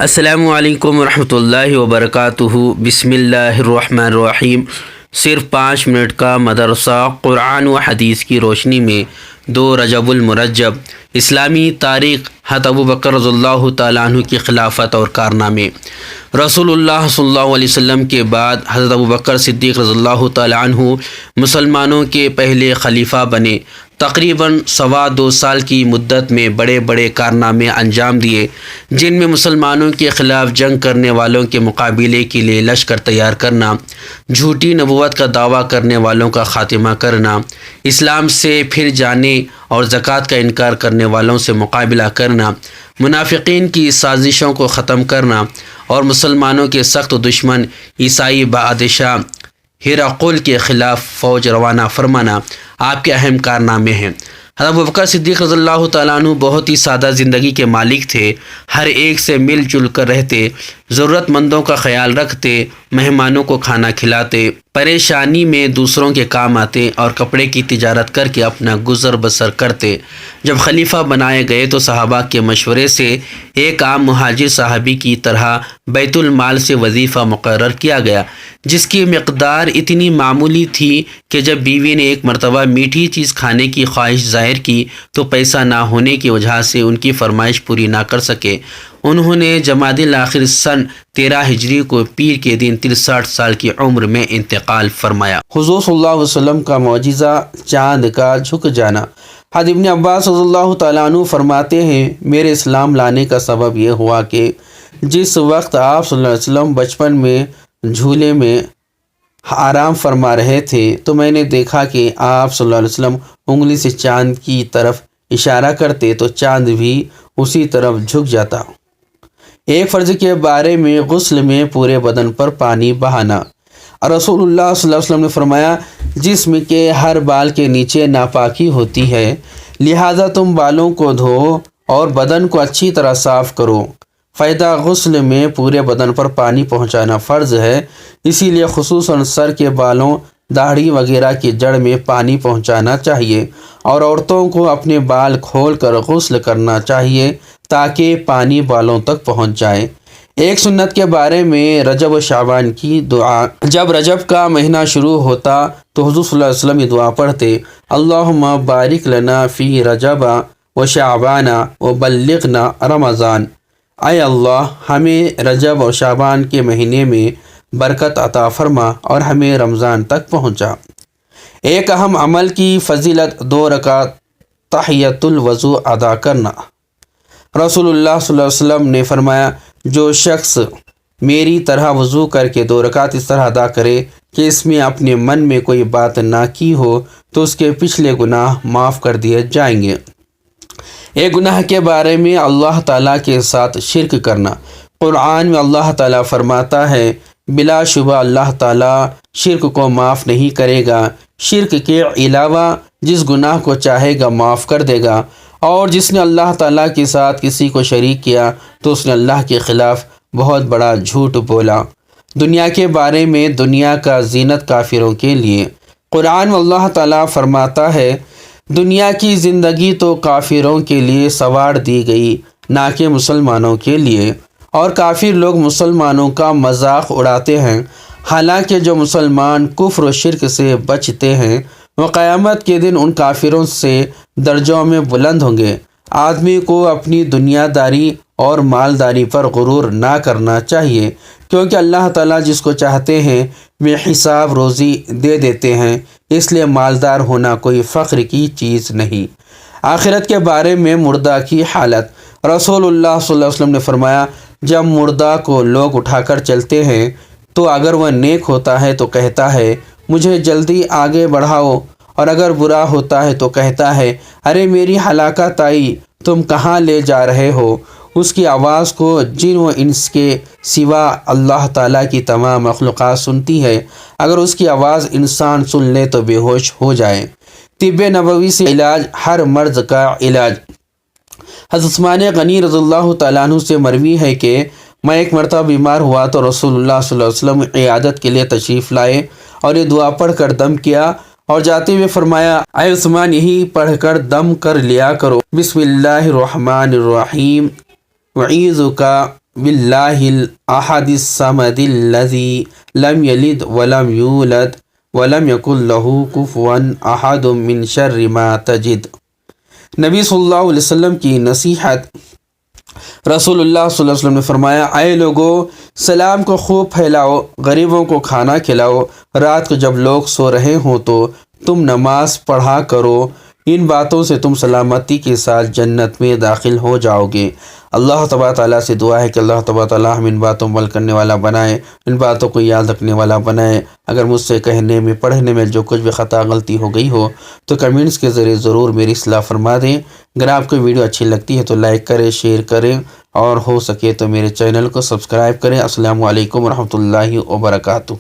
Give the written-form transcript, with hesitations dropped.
السلام علیکم ورحمۃ اللہ وبرکاتہ۔ بسم اللہ الرحمن الرحیم۔ صرف 5 منٹ کا مدرسہ قرآن و حدیث کی روشنی میں 2 رجب المرجب، اسلامی تاریخ، حضرت ابوبکر رضی اللہ تعالیٰ عنہ کی خلافت اور کارنامے۔ رسول اللہ صلی اللہ علیہ وسلم کے بعد حضرت ابوبکر صدیق رضی اللہ تعالیٰ عنہ مسلمانوں کے پہلے خلیفہ بنے۔ تقریباً 2.25 سال کی مدت میں بڑے بڑے کارنامے انجام دیے، جن میں مسلمانوں کے خلاف جنگ کرنے والوں کے مقابلے کے لیے لشکر تیار کرنا، جھوٹی نبوت کا دعویٰ کرنے والوں کا خاتمہ کرنا، اسلام سے پھر جانے اور زکوٰۃ کا انکار کرنے والوں سے مقابلہ کرنا، منافقین کی سازشوں کو ختم کرنا اور مسلمانوں کے سخت دشمن عیسائی بادشاہ ہرقل کے خلاف فوج روانہ فرمانا آپ کے اہم کارنامے ہیں۔ حضرت ابوبکر صدیق رضی اللہ تعالیٰ عنہ بہت ہی سادہ زندگی کے مالک تھے۔ ہر ایک سے مل جل کر رہتے، ضرورت مندوں کا خیال رکھتے، مہمانوں کو کھانا کھلاتے، پریشانی میں دوسروں کے کام آتے اور کپڑے کی تجارت کر کے اپنا گزر بسر کرتے۔ جب خلیفہ بنائے گئے تو صحابہ کے مشورے سے ایک عام مہاجر صحابی کی طرح بیت المال سے وظیفہ مقرر کیا گیا، جس کی مقدار اتنی معمولی تھی کہ جب بیوی نے ایک مرتبہ میٹھی چیز کھانے کی خواہش ظاہر کی تو پیسہ نہ ہونے کی وجہ سے ان کی فرمائش پوری نہ کر سکے۔ انہوں نے جمادی الاخر سن 13 ہجری کو پیر کے دن 63 سال کی عمر میں انتقال فرمایا۔ حضور صلی اللہ علیہ وسلم کا معجزہ چاند کا جھک جانا۔ حضرت ابن عباس رضی اللہ تعالیٰ عنہ فرماتے ہیں، میرے اسلام لانے کا سبب یہ ہوا کہ جس وقت آپ صلی اللہ علیہ وسلم بچپن میں جھولے میں آرام فرما رہے تھے تو میں نے دیکھا کہ آپ صلی اللہ علیہ وسلم انگلی سے چاند کی طرف اشارہ کرتے تو چاند بھی اسی طرف جھک جاتا۔ ایک فرض کے بارے میں غسل میں پورے بدن پر پانی بہانا۔ رسول اللہ صلی اللہ علیہ وسلم نے فرمایا، جسم کے ہر بال کے نیچے ناپاکی ہوتی ہے، لہذا تم بالوں کو دھو اور بدن کو اچھی طرح صاف کرو۔ فائدہ غسل میں پورے بدن پر پانی پہنچانا فرض ہے، اسی لیے خصوصاً سر کے بالوں، داڑھی وغیرہ کی جڑ میں پانی پہنچانا چاہیے اور عورتوں کو اپنے بال کھول کر غسل کرنا چاہیے تاکہ پانی بالوں تک پہنچ جائے۔ ایک سنت کے بارے میں رجب و شعبان کی دعا۔ جب رجب کا مہینہ شروع ہوتا تو حضور صلی اللہ علیہ وسلم یہ دعا پڑھتے، اللہم بارک لنا فی رجب و شعبان و بلغنا رمضان۔ اے اللہ، ہمیں رجب اور شعبان کے مہینے میں برکت عطا فرما اور ہمیں رمضان تک پہنچا۔ ایک اہم عمل کی فضیلت 2 رکعت تحیۃ الوضو ادا کرنا۔ رسول اللہ صلی اللہ علیہ وسلم نے فرمایا، جو شخص میری طرح وضو کر کے 2 رکعت اس طرح ادا کرے کہ اس میں اپنے من میں کوئی بات نہ کی ہو تو اس کے پچھلے گناہ معاف کر دیے جائیں گے۔ ایک گناہ کے بارے میں اللہ تعالیٰ کے ساتھ شرک کرنا۔ قرآن میں اللہ تعالیٰ فرماتا ہے، بلا شبہ اللہ تعالیٰ شرک کو معاف نہیں کرے گا، شرک کے علاوہ جس گناہ کو چاہے گا معاف کر دے گا، اور جس نے اللہ تعالیٰ کے ساتھ کسی کو شریک کیا تو اس نے اللہ کے خلاف بہت بڑا جھوٹ بولا۔ دنیا کے بارے میں دنیا کا زینت کافروں کے لیے۔ قرآن میں اللہ تعالیٰ فرماتا ہے، دنیا کی زندگی تو کافروں کے لیے سوار دی گئی، نہ کہ مسلمانوں کے لیے، اور کافر لوگ مسلمانوں کا مذاق اڑاتے ہیں، حالانکہ جو مسلمان کفر و شرک سے بچتے ہیں وہ قیامت کے دن ان کافروں سے درجوں میں بلند ہوں گے۔ آدمی کو اپنی دنیا داری اور مالداری پر غرور نہ کرنا چاہیے، کیونکہ اللہ تعالیٰ جس کو چاہتے ہیں بے حساب روزی دے دیتے ہیں، اس لیے مالدار ہونا کوئی فخر کی چیز نہیں۔ آخرت کے بارے میں مردہ کی حالت۔ رسول اللہ صلی اللہ علیہ وسلم نے فرمایا، جب مردہ کو لوگ اٹھا کر چلتے ہیں تو اگر وہ نیک ہوتا ہے تو کہتا ہے مجھے جلدی آگے بڑھاؤ، اور اگر برا ہوتا ہے تو کہتا ہے ارے میری ہلاکت آئی، تم کہاں لے جا رہے ہو؟ اس کی آواز کو جن و انس کے سوا اللہ تعالیٰ کی تمام مخلوقات سنتی ہے، اگر اس کی آواز انسان سن لے تو بے ہوش ہو جائے۔ طب نبوی سے علاج، ہر مرض کا علاج۔ حضرت عثمان غنی رضی اللہ تعالیٰ عنہ سے مروی ہے کہ میں ایک مرتبہ بیمار ہوا تو رسول اللہ صلی اللہ علیہ وسلم عیادت کے لیے تشریف لائے اور یہ دعا پڑھ کر دم کیا اور جاتے ہوئے فرمایا، اے عثمان، یہی پڑھ کر دم کر لیا کرو، بسم اللہ الرحمن الرحیم، وعیذک باللہ الاحد الصمد الذی لم یلد ولم یولد ولم یکن لہ کفوا احد من شر ما تجد۔ نبی صلی اللہ علیہ وسلم کی نصیحت۔ رسول اللہ صلی اللہ علیہ وسلم نے فرمایا، اے لوگو، سلام کو خوب پھیلاؤ، غریبوں کو کھانا کھلاؤ، رات کو جب لوگ سو رہے ہوں تو تم نماز پڑھا کرو، ان باتوں سے تم سلامتی کے ساتھ جنت میں داخل ہو جاؤ گے۔ اللہ تبارک تعالیٰ سے دعا ہے کہ اللہ تبارک تعالیٰ ہم ان باتوں عمل کرنے والا بنائے، ان باتوں کو یاد رکھنے والا بنائے۔ اگر مجھ سے کہنے میں پڑھنے میں جو کچھ بھی خطا غلطی ہو گئی ہو تو کمنٹس کے ذریعے ضرور میری اصلاح فرما دیں۔ اگر آپ کو ویڈیو اچھی لگتی ہے تو لائک کریں، شیئر کریں، اور ہو سکے تو میرے چینل کو سبسکرائب کریں۔ السلام علیکم ورحمۃ اللہ وبرکاتہ۔